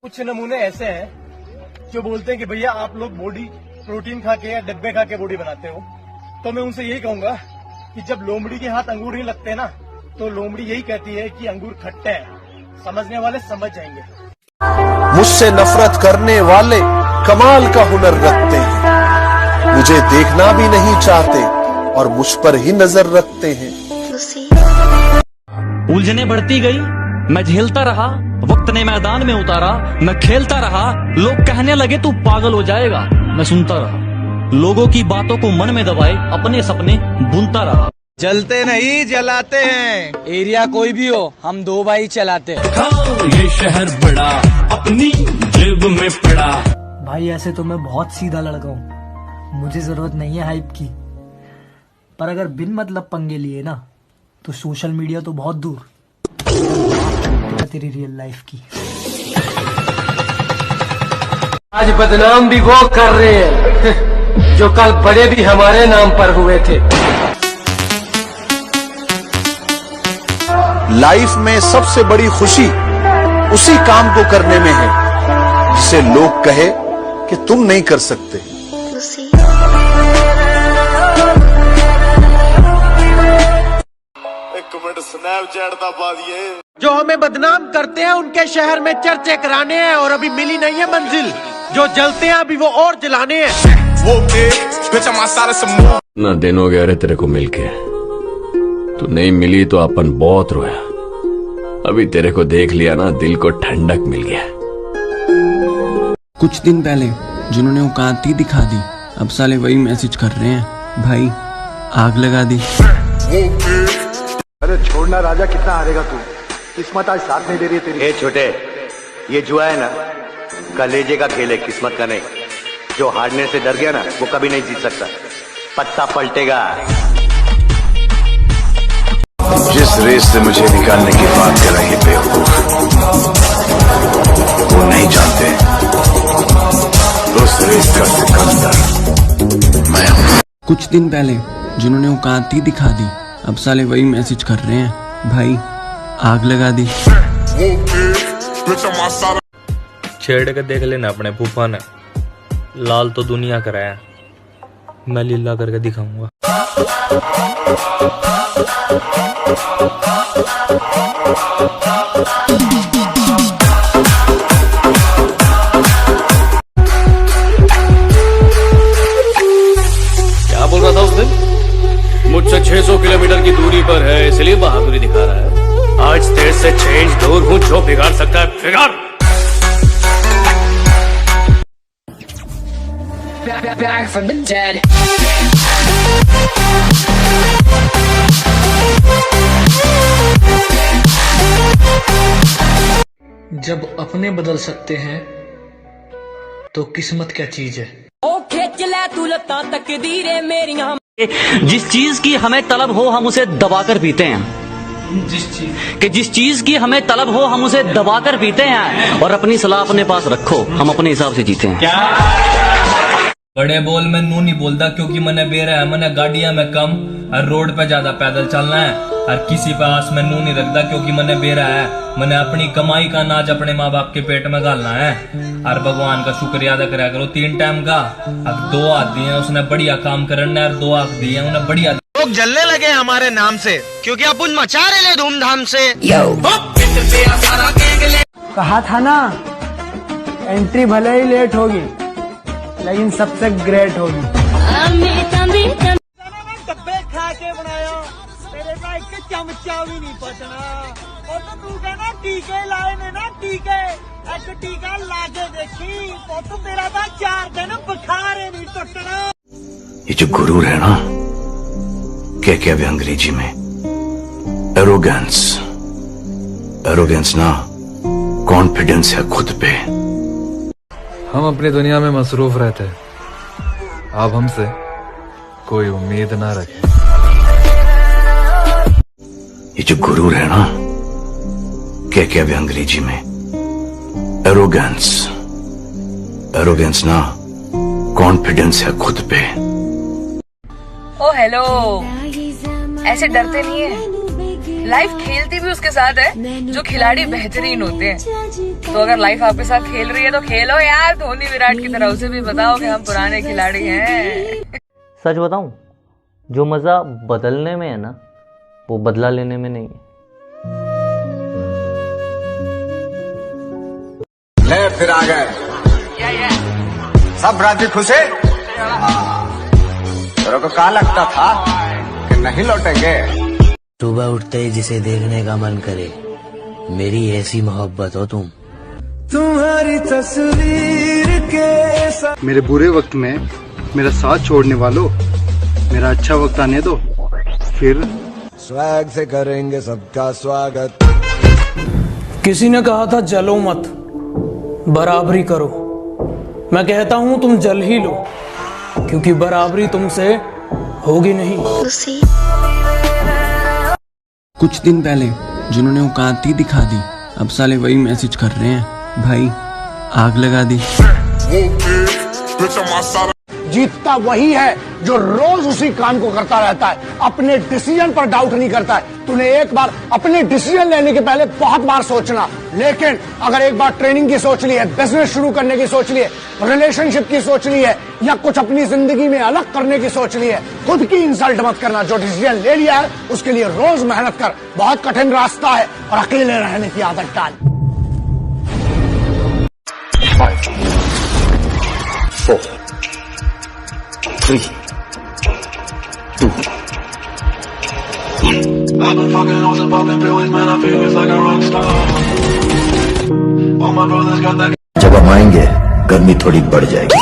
कुछ नमूने ऐसे हैं जो बोलते हैं कि भैया आप लोग बॉडी प्रोटीन खा के या डब्बे खा के बॉडी बनाते हो, तो मैं उनसे यही कहूंगा कि जब लोमड़ी के हाथ अंगूर नहीं लगते ना, तो लोमड़ी यही कहती है कि अंगूर खट्टे हैं। समझने वाले समझ जाएंगे। मुझसे नफरत करने वाले कमाल का हुनर रखते हैं, मुझे देखना भी नहीं चाहते और मुझ पर ही नजर रखते हैं। उलझने बढ़ती गई, मैं झेलता रहा, वक्त ने मैदान में उतारा, मैं खेलता रहा। लोग कहने लगे तू पागल हो जाएगा, मैं सुनता रहा। लोगों की बातों को मन में दबाए अपने सपने बुनता रहा। जलते नहीं जलाते हैं, एरिया कोई भी हो हम 2 भाई चलाते हैं। ये शहर बड़ा अपनी जेब में पड़ा। भाई ऐसे तो मैं बहुत सीधा लड़का हूँ, मुझे जरूरत नहीं है हाइप की, पर अगर बिन मतलब पंगे लिए ना तो सोशल मीडिया तो बहुत दूर तेरी रियल लाइफ की। आज बदनाम भी वो कर रहे हैं जो कल बड़े भी हमारे नाम पर हुए थे। लाइफ में सबसे बड़ी खुशी उसी काम को करने में है जिसे लोग कहे कि तुम नहीं कर सकते। एक मिनट स्नैपचैट दा पा दिए। जो हमें बदनाम करते हैं उनके शहर में चर्चे कराने हैं और अभी मिली नहीं है मंजिल। जो जलते हैं अभी वो और जलाने हैं। ना दिन हो गया रे तेरे को मिलके, तू नहीं मिली तो अपन बहुत रोया। अभी तेरे को देख लिया ना, दिल को ठंडक मिल गया। कुछ दिन पहले जिन्होंने औकात ही दिखा दी, अब साले वही मैसेज कर रहे हैं, भाई आग लगा दी। अरे छोड़ना राजा, कितना हारेगा तू, किस्मत आज साथ नहीं दे रही तेरी। ए छोटे, ये जुआ है ना, कलेजे का खेल है, किस्मत का नहीं। जो हारने से डर गया ना वो कभी नहीं जीत सकता, पत्ता पलटेगा। जिस रेस से मुझे निकालने की बात कर रही है बेवकूफ, वो नहीं जानते उस रेस का सिकंदर मैं हूं। कुछ दिन पहले जिन्होंने औकात ही दिखा दी, अब साले वही मैसेज कर रहे हैं, भाई आग लगा दी। छेड़ के देख लेना अपने फूफा ने, लाल तो दुनिया कराया, मैं लीला करके दिखाऊंगा। क्या बोल रहा था उस दिन? मुझसे 600 किलोमीटर की दूरी पर है इसलिए बहादुरी दिखा रहा है। आज तेरे से चेंज दूर हूँ, जो बिगाड़ सकता है बिगाड़। Back from the dead. जब अपने बदल सकते हैं तो किस्मत क्या चीज है। ओ खिंच ले तू लत्तां तकदीरें मेरियां। जिस चीज की हमें तलब हो हम उसे दबाकर पीते हैं। जिस चीज की हमें तलब हो हम उसे दबाकर पीते हैं, और अपनी सलाह अपने पास रखो, हम अपने हिसाब से जीते हैं। बड़े बोल में नू नहीं बोलता, क्योंकि मैंने बेरा है, मैंने गाड़ियां में कम और रोड पे ज्यादा पैदल चलना है, और किसी पे आस में नू नहीं रखता, क्योंकि मैंने बेरा है। मैंने अपनी कमाई का अनाज अपने माँ बाप के पेट में डालना है, और भगवान का शुक्रिया अदा करा करो 3 टाइम का। अब 2 हाथ दिए उसने बढ़िया काम करने, और 2 आंख दिए उन्हें बढ़िया। लोग जलने लगे हमारे नाम से क्योंकि अपन मचा रहे धूमधाम से। कहा था ना एंट्री भले ही लेट होगी लेकिन सबसे ग्रेट होगी। डब्बे खा के बनाया, तेरे का एक चमचा भी नहीं पचना। और तो तू कहना टीके लाए ने ना, टीके एक टीका लाके देखी तो तेरा था 4 दिन बुखार ही नहीं टुटना। ये जो गुरूर है ना, क्या भी अंग्रेजी में एरोगेंस, एरोगेंस ना कॉन्फिडेंस है खुद पे। हम अपनी दुनिया में मसरूफ रहते हैं, आप हमसे कोई उम्मीद ना रखें। ये जो गुरूर है ना, क्या भी अंग्रेजी में एरोगेंस, एरोगेंस ना कॉन्फिडेंस है खुद पे। ओ हेलो, ऐसे डरते नहीं है, लाइफ खेलती भी उसके साथ है जो खिलाड़ी बेहतरीन होते हैं। तो अगर लाइफ आपके साथ खेल रही है तो खेलो यार, धोनी विराट की तरह। उसे भी बताओ कि हम पुराने खिलाड़ी हैं। सच बताऊं, जो मजा बदलने में है ना, वो बदला लेने में नहीं है। ले फिर आ गए सब राजी खुश है। तेरे को कहा लगता था कि नहीं लौटेंगे। सुबह उठते ही जिसे देखने का मन करे, मेरी ऐसी मोहब्बत हो तुम। तुम्हारी तस्वीर के साथ मेरे बुरे वक्त में मेरा साथ छोड़ने वालों, मेरा अच्छा वक्त आने दो, फिर स्वैग से करेंगे सबका स्वागत। किसी ने कहा था जलो मत, बराबरी करो। मैं कहता हूँ तुम जल ही लो, क्योंकि बराबरी तुमसे होगी नहीं। कुछ दिन पहले जिन्होंने औकात ही दिखा दी, अब साले वही मैसेज कर रहे हैं, भाई आग लगा दी। जीतता वही है जो रोज उसी काम को करता रहता है, अपने डिसीजन पर डाउट नहीं करता है। तूने एक बार अपने डिसीजन लेने के पहले बहुत बार सोचना, लेकिन अगर एक बार ट्रेनिंग की सोच ली है, बिजनेस शुरू करने की सोच ली है, रिलेशनशिप की सोच ली है, या कुछ अपनी जिंदगी में अलग करने की सोच ली है, खुद की इंसल्ट मत करना। जो डिसीजन ले लिया है उसके लिए रोज मेहनत कर। बहुत कठिन रास्ता है और अकेले रहने की आदत डाल। 4 3 2 I've been fucking hoes and popping pills, man, I feel it's like a rock star. All my brothers got that. जब हम आएंगे गर्मी थोड़ी बढ़ जाएगी।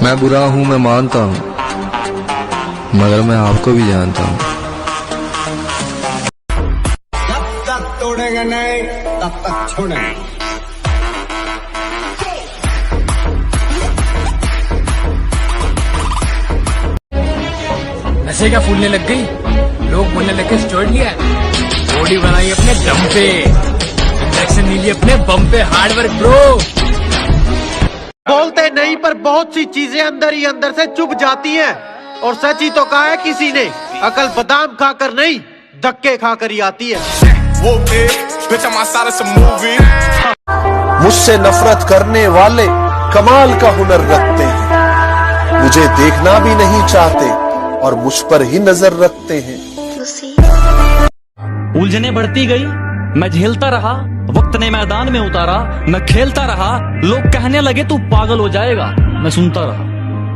मैं बुरा हूँ, मैं मानता हूँ, मगर मैं आपको भी जानता हूँ। जब तक तोड़ेंगे नहीं तब तक छोड़ेंगे। नशे क्या फूलने लग गई, लोग बोलने लगे स्टोरी लिया, बॉडी बनाई अपने दम पे, इंजेक्शन ले लिए अपने बम पे, हार्डवर्क ब्रो। बोलते नहीं पर बहुत सी चीजें अंदर ही अंदर से चुभ जाती हैं। और सच ही तो कहा है किसी ने, अकल बादाम खाकर नहीं धक्के खाकर ही आती है। मुझसे नफरत करने वाले कमाल का हुनर रखते हैं, मुझे देखना भी नहीं चाहते और मुझ पर ही नजर रखते हैं। उलझने बढ़ती गई, मैं झेलता रहा, वक्त ने मैदान में उतारा, मैं खेलता रहा, लोग कहने लगे तू पागल हो जाएगा, मैं सुनता रहा।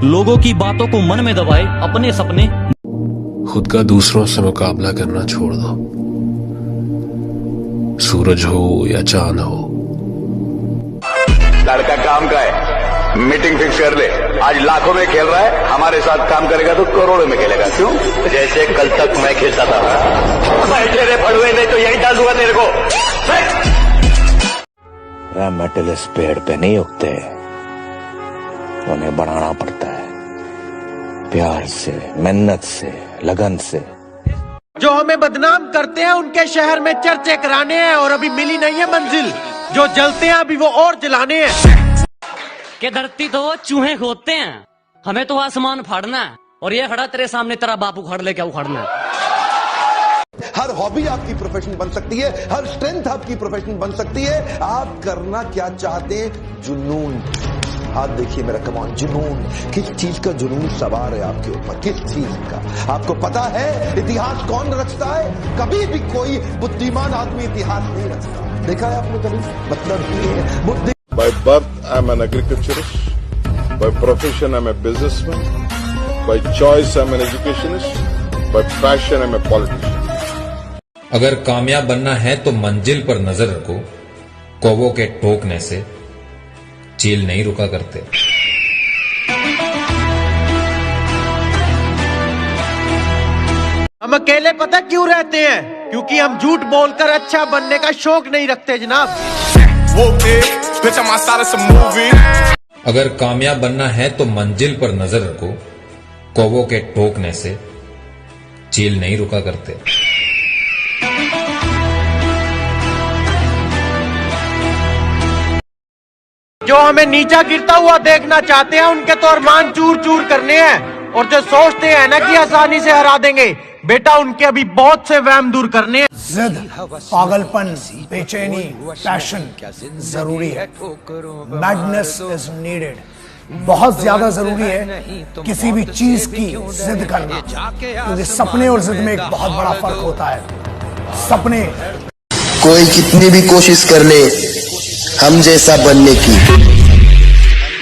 लोगों की बातों को मन में दबाए अपने सपने। खुद का दूसरों से मुकाबला करना छोड़ दो, सूरज हो या चांद हो। लड़का काम का है, मीटिंग फिक्स कर ले। आज लाखों में खेल रहा है, हमारे साथ काम करेगा तो करोड़ों में खेलेगा। क्यों? जैसे कल तक मैं खेलता था। बैठे रे पड़ुए, नहीं तो यही डाल दूंगा तेरे को। मेटल इस पेड़ पे नहीं उगते, उन्हें बनाना पड़ता है प्यार से, मेहनत से, लगन से। जो हमें बदनाम करते हैं उनके शहर में चर्चे कराने हैं और अभी मिली नहीं है मंजिल। जो जलते हैं अभी वो और जलाने हैं। के धरती तो वो चूहे खोदते हैं, हमें तो आसमान फाड़ना है। और ये खड़ा तेरे सामने तेरा बाप उखाड़ ले, क्या उखाड़ना है? हर हॉबी आपकी प्रोफेशन बन सकती है, हर स्ट्रेंथ आपकी प्रोफेशन बन सकती है। आप करना क्या चाहते हैं? जुनून। हाथ देखिए मेरा, कमान, जुनून। किस चीज का जुनून सवार है आपके ऊपर? किस चीज का? आपको पता है इतिहास कौन रचता है? कभी भी कोई बुद्धिमान आदमी इतिहास नहीं रचता। देखा है आपने कभी? मतलब ये बुद्धि। By birth, I'm an agriculturist. By profession, I'm a businessman. By choice, I'm an educationist. By passion, I'm a politician. अगर कामयाब बनना है तो मंजिल पर नजर रखो, कौवों के ठोकने से चील नहीं रुका करते। हम अकेले पता क्यों रहते हैं? क्योंकि हम झूठ बोलकर अच्छा बनने का शौक नहीं रखते जनाब। अगर कामयाब बनना है तो मंजिल पर नजर रखो, कौवों के ठोकने से चील नहीं रुका करते। जो हमें नीचा गिरता हुआ देखना चाहते हैं उनके तो अरमान चूर चूर करने हैं। और जो सोचते हैं ना कि आसानी से हरा देंगे, बेटा उनके अभी बहुत से वहम दूर करने हैं। जिद, पागलपन, बेचैनी, पैशन जरूरी है। Madness is needed. बहुत ज्यादा जरूरी है किसी भी चीज की जिद करना, क्योंकि सपने और जिद में एक बहुत बड़ा फर्क होता है। सपने, कोई कितनी भी कोशिश कर ले हम जैसा बनने की,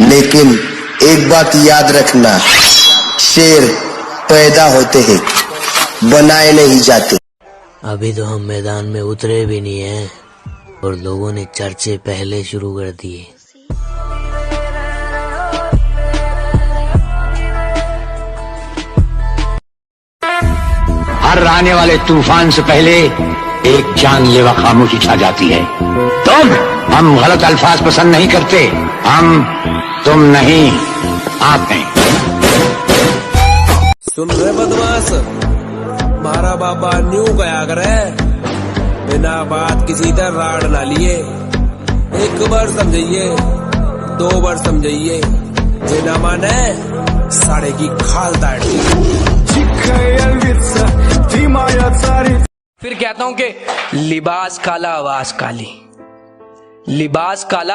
लेकिन एक बात याद रखना, शेर पैदा होते हैं, बनाए नहीं जाते। अभी तो हम मैदान में उतरे भी नहीं हैं और लोगों ने चर्चे पहले शुरू कर दिए। हर आने वाले तूफान से पहले एक जानलेवा खामोशी छा जाती है। हम गलत अल्फाज पसंद नहीं करते, तुम नहीं, आप नहीं। सुन रहे बदमाश, मारा बाबा न्यू गया करे, बिना बात किसी तरह राड़ ना लिए। एक बार समझिए, 2 बार समझिए, जिना माने साड़े की खाल दाढ़ी। फिर कहता हूं कि लिबास काला आवाज काली, लिबास काला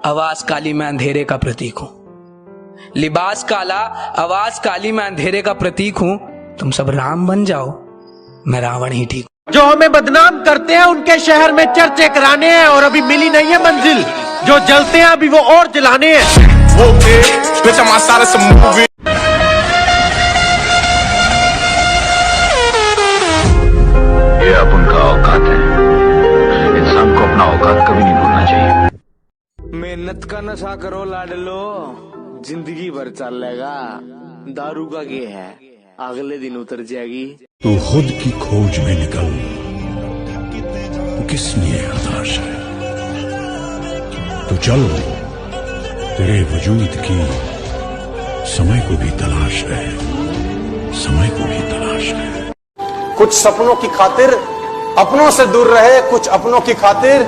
आवाज काली, मैं अंधेरे का प्रतीक हूं। लिबास काला आवाज काली, मैं अंधेरे का प्रतीक हूं। तुम सब राम बन जाओ, मैं रावण ही ठीक। जो हमें बदनाम करते हैं उनके शहर में चर्चे कराने हैं और अभी मिली नहीं है मंजिल। जो जलते हैं अभी वो और जलाने हैं। ये अब उनका औकात है, इंसान को अपना औकात कभी नहीं भूलना चाहिए। मेहनत का नशा करो लाडलो, जिंदगी भर चलेगा। दारू का ये है, अगले दिन उतर जाएगी। तू खुद की खोज में निकल, किस लिए हताश है? तो चल, तेरे वजूद की समय को भी तलाश है, समय को भी तलाश है। कुछ सपनों की खातिर अपनों से दूर रहे, कुछ अपनों की खातिर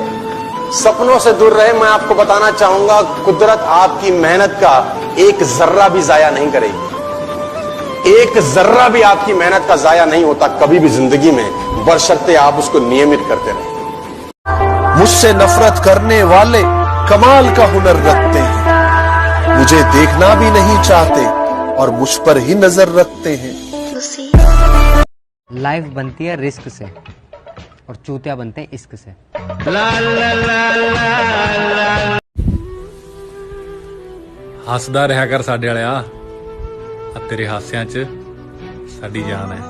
सपनों से दूर रहे। मैं आपको बताना चाहूंगा, कुदरत आपकी मेहनत का एक जर्रा भी जाया नहीं करेगी। एक जर्रा भी आपकी मेहनत का जाया नहीं होता कभी भी जिंदगी में, बशर्ते आप उसको नियमित करते रहें। मुझसे नफरत करने वाले कमाल का हुनर रखते हैं, मुझे देखना भी नहीं चाहते और मुझ पर ही नजर रखते हैं। लाइफ बनती है रिस्क से और चूतिया बनते हैं इश्क से। हसदा रहा कर साडे वालिया, तेरे हास्यां च साडी जान है।